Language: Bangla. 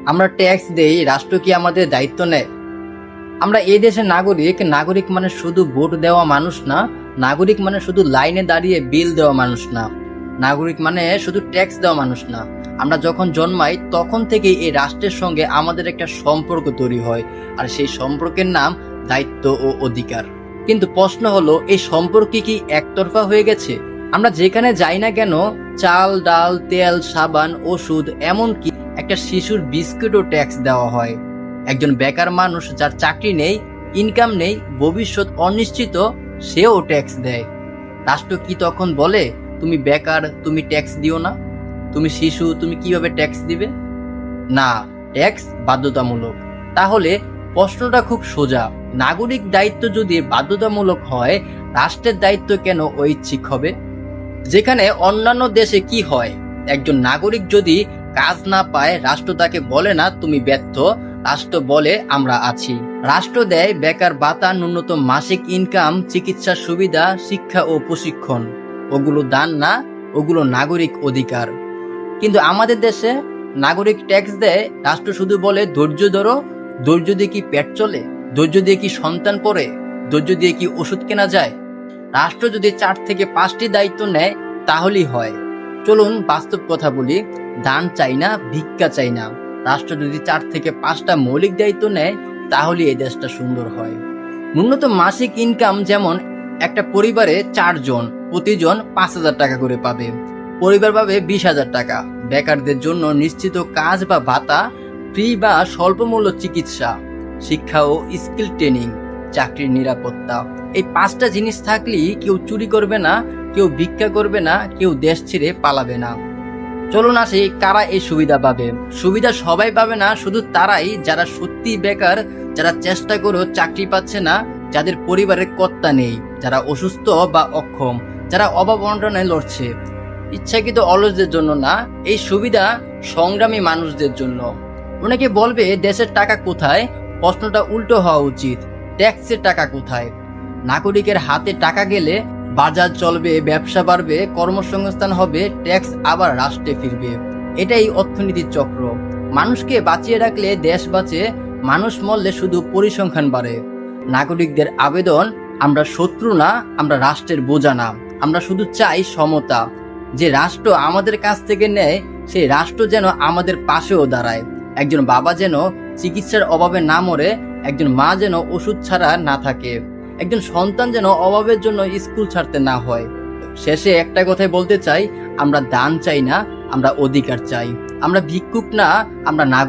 আমরা ট্যাক্স দেই, রাষ্ট্র কি আমাদের দায়িত্ব নেয়? আমরা এই দেশের নাগরিক। নাগরিক মানে শুধু ভোট দেওয়া মানুষ না, নাগরিক মানে শুধু লাইনে দাঁড়িয়ে বিল দেওয়া মানুষ না, নাগরিক মানে শুধু ট্যাক্স দেওয়া মানুষ না। আমরা যখন জন্মাই তখন থেকেই এই রাষ্ট্রের সঙ্গে আমাদের একটা সম্পর্ক তৈরি হয়, আর সেই সম্পর্কের নাম দায়িত্ব ও অধিকার। কিন্তু প্রশ্ন হলো, এই সম্পর্ক কি একতরফা হয়ে গেছে? আমরা যেখানে যাই না কেন, চাল ডাল তেল সাবান ওষুধ এমনকি একটা শিশুর বিস্কুটও ট্যাক্স দেওয়া হয়। একজন বেকার মানুষ যার চাকরি নেই, ইনকাম নেই, ভবিষ্যৎ অনিশ্চিত, সেও ট্যাক্স দেয়। রাষ্ট্র কি তখন বলে, তুমি বেকার, তুমি ট্যাক্স দিও না? তুমি শিশু, তুমি কিভাবে ট্যাক্স দিবে? না, ট্যাক্স বাধ্যতামূলক। তাহলে প্রশ্নটা খুব সোজা, নাগরিক দায়িত্ব যদি বাধ্যতামূলক হয়, রাষ্ট্রের দায়িত্ব কেন ঐচ্ছিক হবে? যেখানে অন্যান্য দেশে কি হয়, একজন নাগরিক যদি কাজ না পায়, রাষ্ট্র তাকে বলে না তুমি ব্যর্থ, রাষ্ট্র বলে আমরা আছি। রাষ্ট্র দেয় বেকার ভাতা, ন্যূনতম মাসিক ইনকাম, চিকিৎসার সুবিধা, শিক্ষা ও প্রশিক্ষণ। ওগুলো দান না, ওগুলো নাগরিক অধিকার। কিন্তু আমাদের দেশে নাগরিক ট্যাক্স দেয়, রাষ্ট্র শুধু বলে ধৈর্য ধরো। ধৈর্য দিয়ে কি পেট চলে? ধৈর্য দিয়ে কি সন্তান পড়ে? ধৈর্য দিয়ে কি ওষুধ কেনা যায়? রাষ্ট্র যদি 4 থেকে 5টি দায়িত্ব নেয় তাহলেই হয়। চলুন বাস্তব কথা বলি, দান চাই না, ভিক্ষা চাই না। রাষ্ট্র যদি 4 থেকে 5টা মৌলিক দায়িত্ব নেয় তাহলে এই দেশটা সুন্দর হয়। ন্যূনতম মাসিক ইনকাম, যেমন একটা পরিবারে 4 জন, প্রতিজন 5,000 টাকা করে পাবে, পরিবার পাবে 20,000 টাকা। বেকারদের জন্য নিশ্চিত কাজ বা ভাতা, ফ্রি বা স্বল্প মূল্য চিকিৎসা, শিক্ষা ও স্কিল ট্রেনিং, চাকরির নিরাপত্তা। এই 5টা জিনিস থাকলেই কেউ চুরি করবে না, কেউ ভিক্ষা করবে না, কেউ দেশ ছেড়ে পালাবে না। চলুন আসি, কারা এই সুবিধা পাবে? সুবিধা সবাই পাবে না, শুধু তারাই যারা সত্যি বেকার, যারা চেষ্টা করেও চাকরি পাচ্ছে না, যাদের পরিবারের কর্তা নেই, যারা অসুস্থ বা অক্ষম, যারা অভাব অনটনে লড়ছে। ইচ্ছাকৃত অলসদের জন্য না, এই সুবিধা সংগ্রামী মানুষদের জন্য। অনেকে বলবে দেশের টাকা কোথায়? প্রশ্নটা উল্টো হওয়া উচিত, ট্যাক্সের টাকা কোথায়? নাগরিকের হাতে টাকা গেলে বাজার চলবে, ব্যবসা বাড়বে, কর্মসংস্থান হবে, ট্যাক্স আবার রাষ্ট্রে ফিরবে। এটাই অর্থনীতির চক্র। মানুষকে বাঁচিয়ে রাখলে দেশ বাঁচে, মানুষ মরলে শুধু পরিসংখ্যান বাড়ে। নাগরিকদের আবেদন, আমরা শত্রু না, আমরা রাষ্ট্রের বোঝা না, আমরা শুধু চাই সমতা। যে রাষ্ট্র আমাদের কাছ থেকে নেয়, সেই রাষ্ট্র যেন আমাদের পাশেও দাঁড়ায়। একজন বাবা যেন চিকিৎসার অভাবে না মরে, একজন মা যেন ওষুধ ছাড়া না থাকে, একজন সন্তান যেন অভাবের জন্য স্কুল ছাড়তে না হয়। শেষে একটা কথাই বলতে চাই, আমরা দান চাই না, আমরা অধিকার চাই। আমরা ভিক্ষুক না, আমরা নাগরিক।